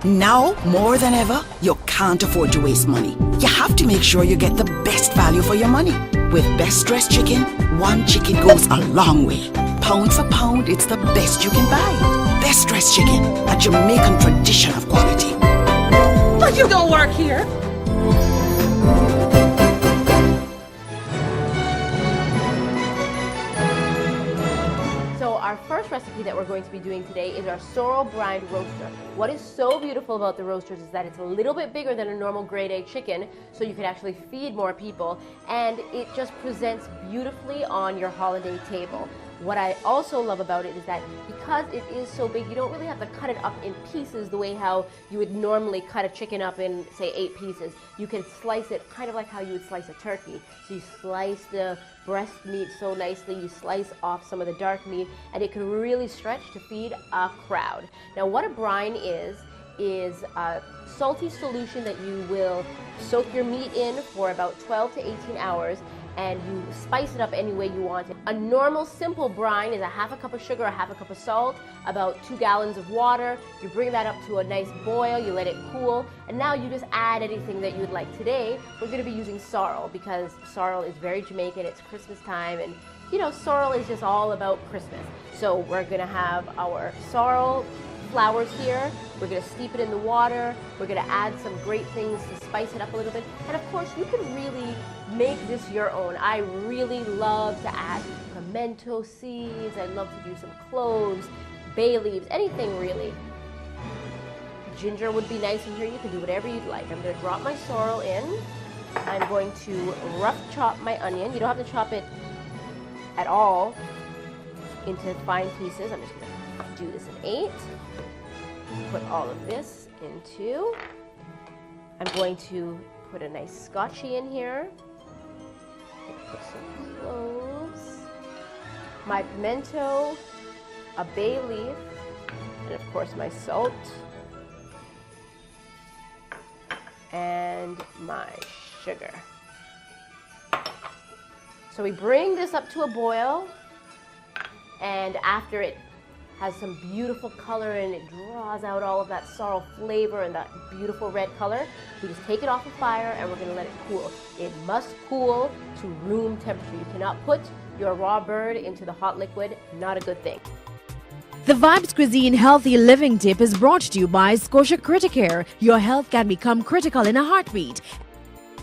Now, more than ever, you can't afford to waste money. You have to make sure you get the best value for your money. With Best Dressed Chicken, one chicken goes a long way. Pound for pound, it's the best you can buy. Best Dressed Chicken, a Jamaican tradition of quality. But you don't work here. Our first recipe that we're going to be doing today is our Sorrel-Brined roaster. What is so beautiful about the roasters is that it's a little bit bigger than a normal grade A chicken, so you can actually feed more people, and it just presents beautifully on your holiday table. What I also love about it is that because it is so big, you don't really have to cut it up in pieces the way how you would normally cut a chicken up in, say, 8 pieces. You can slice it kind of like how you would slice a turkey. So you slice the breast meat so nicely, you slice off some of the dark meat, and it can really stretch to feed a crowd. Now, what a brine is a salty solution that you will soak your meat in for about 12 to 18 hours, and you spice it up any way you want it. A normal simple brine is a half a cup of sugar, a half a cup of salt, about 2 gallons of water. You bring that up to a nice boil, you let it cool, and now you just add anything that you would like. Today, we're going to be using sorrel because sorrel is very Jamaican, it's Christmas time, and you know, sorrel is just all about Christmas. So we're going to have our sorrel flowers here. We're going to steep it in the water. We're going to add some great things to spice it up a little bit. And of course, you can really make this your own. I really love to add pimento seeds. I love to do some cloves, bay leaves, anything really. Ginger would be nice in here. You can do whatever you'd like. I'm going to drop my sorrel in. I'm going to rough chop my onion. You don't have to chop it at all into fine pieces. I'm just going to do this in 8. Put all of this into. I'm going to put a nice scotchy in here. Put some cloves, my pimento, a bay leaf, and of course my salt, and my sugar. So we bring this up to a boil, and after it has some beautiful color and it draws out all of that sorrel flavor and that beautiful red color, we just take it off the fire and we're going to let it cool. It must cool to room temperature. You cannot put your raw bird into the hot liquid. Not a good thing. The Vibes Cuisine Healthy Living Tip is brought to you by Scotia Criticare. Your health can become critical in a heartbeat.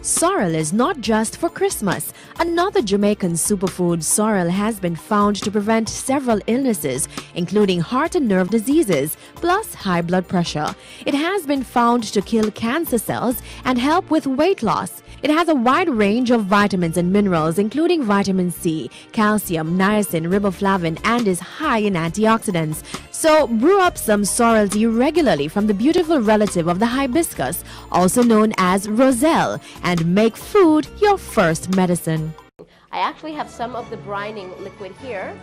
Sorrel is not just for Christmas. Another Jamaican superfood, sorrel, has been found to prevent several illnesses, including heart and nerve diseases, plus high blood pressure. It has been found to kill cancer cells and help with weight loss. It has a wide range of vitamins and minerals, including vitamin C, calcium, niacin, riboflavin, and is high in antioxidants. So brew up some sorrel tea regularly from the beautiful relative of the hibiscus, also known as roselle, and make food your first medicine. I actually have some of the brining liquid here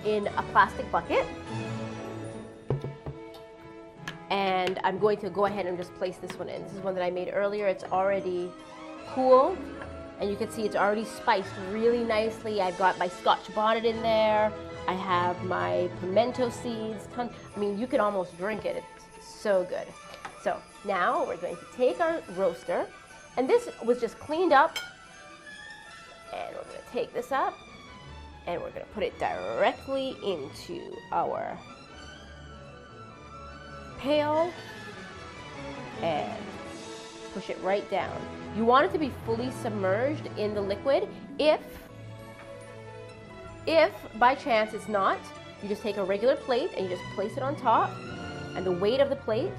in a plastic bucket. And I'm going to go ahead and just place this one in. This is one that I made earlier. It's already cool, and you can see it's already spiced really nicely. I've got my Scotch bonnet in there. I have my pimento seeds. I mean, you can almost drink it. It's so good. So now we're going to take our roaster, and this was just cleaned up, and we're going to take this up, and we're going to put it directly into our pail and push it right down. You want it to be fully submerged in the liquid. If by chance it's not, you just take a regular plate and you just place it on top, and the weight of the plate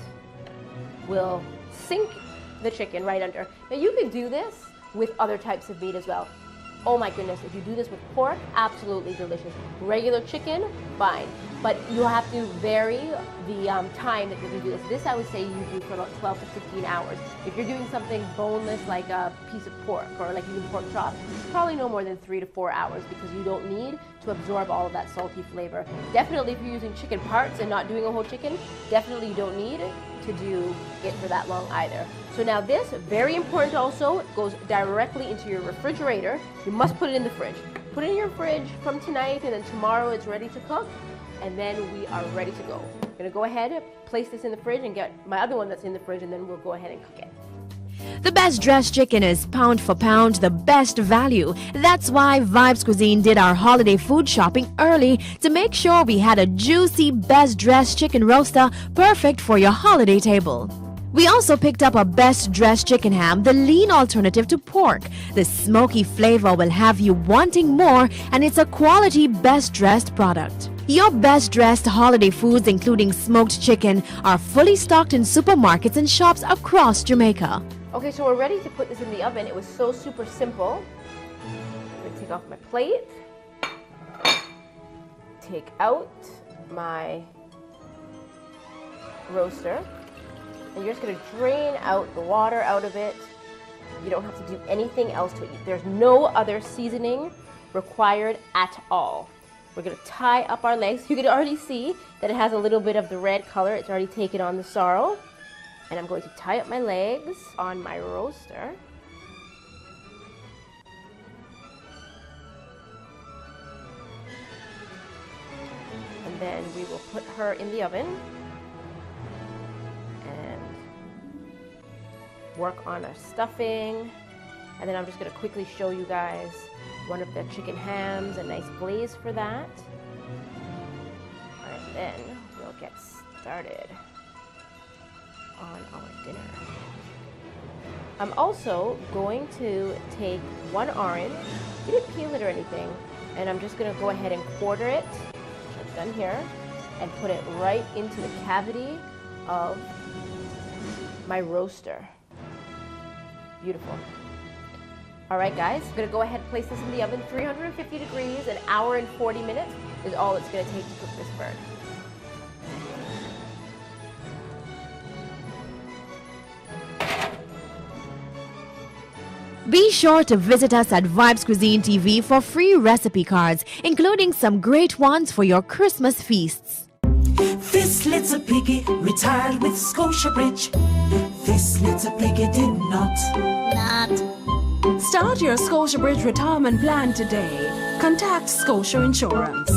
will sink the chicken right under. Now you can do this with other types of meat as well. Oh my goodness, if you do this with pork, absolutely delicious. Regular chicken, fine. But you have to vary the time that you're going to do this. This I would say you do for about 12 to 15 hours. If you're doing something boneless like a piece of pork or like even pork chop, probably no more than 3 to 4 hours because you don't need to absorb all of that salty flavor. Definitely if you're using chicken parts and not doing a whole chicken, definitely you don't need to do it for that long either. So now this, very important also, goes directly into your refrigerator. You must put it in the fridge. Put it in your fridge from tonight, and then tomorrow it's ready to cook, and then we are ready to go. I'm gonna go ahead, place this in the fridge and get my other one that's in the fridge, and then we'll go ahead and cook it. The best dressed chicken is pound for pound the best value. That's why Vibes Cuisine did our holiday food shopping early to make sure we had a juicy best dressed chicken roaster perfect for your holiday table. We also picked up a best dressed chicken ham, the lean alternative to pork. The smoky flavor will have you wanting more, and it's a quality best dressed product. Your best dressed holiday foods, including smoked chicken, are fully stocked in supermarkets and shops across Jamaica. Okay, so we're ready to put this in the oven. It was so super simple. I'm gonna take off my plate, take out my roaster, and you're just gonna drain out the water out of it. You don't have to do anything else to it. There's no other seasoning required at all. We're gonna tie up our legs. You can already see that it has a little bit of the red color. It's already taken on the sorrel. And I'm going to tie up my legs on my roaster. And then we will put her in the oven and work on our stuffing. And then I'm just gonna quickly show you guys one of the chicken hams, a nice glaze for that. And then we'll get started on our dinner. I'm also going to take one orange, I didn't peel it or anything, and I'm just gonna go ahead and quarter it, which I've done here, and put it right into the cavity of my roaster. Beautiful. All right, guys, I'm gonna go ahead and place this in the oven, 350 degrees, an hour and 40 minutes is all it's gonna take to cook this bird. Be sure to visit us at Vibes Cuisine TV for free recipe cards, including some great ones for your Christmas feasts. This little piggy retired with Scotia Bridge. This little piggy did not. Start your Scotia Bridge retirement plan today. Contact Scotia Insurance.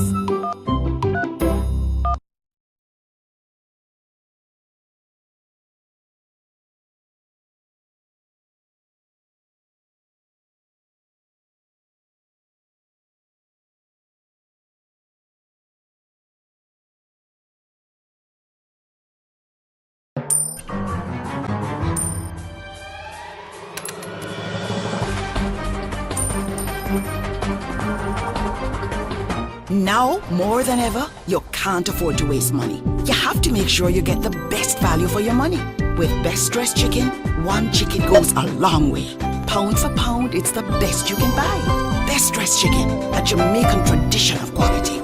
Now, more than ever, you can't afford to waste money. You have to make sure you get the best value for your money. With Best Dressed Chicken, one chicken goes a long way. Pound for pound, it's the best you can buy. Best Dressed Chicken, a Jamaican tradition of quality.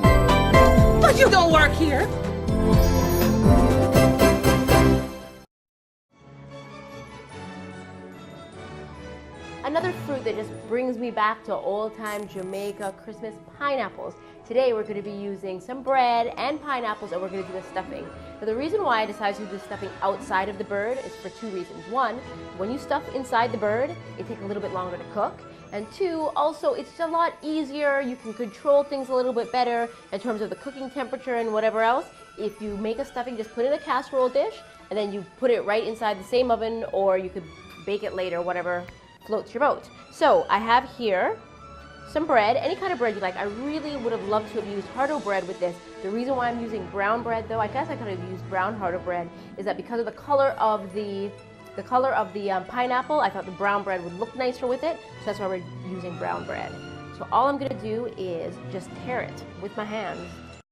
But you don't work here. Another fruit that just brings me back to old-time Jamaica Christmas, pineapples. Today we're going to be using some bread and pineapples, and we're going to do the stuffing. Now the reason why I decided to do the stuffing outside of the bird is for two reasons. One, when you stuff inside the bird, it takes a little bit longer to cook. And two, also it's a lot easier. You can control things a little bit better in terms of the cooking temperature and whatever else. If you make a stuffing, just put it in a casserole dish, and then you put it right inside the same oven, or you could bake it later, whatever floats your boat. So I have here some bread, any kind of bread you like. I really would have loved to have used hardo bread with this. The reason why I'm using brown bread, though, I guess I could have used brown hardo bread, is that because of the color of the pineapple, I thought the brown bread would look nicer with it, so that's why we're using brown bread. So all I'm gonna do is just tear it with my hands.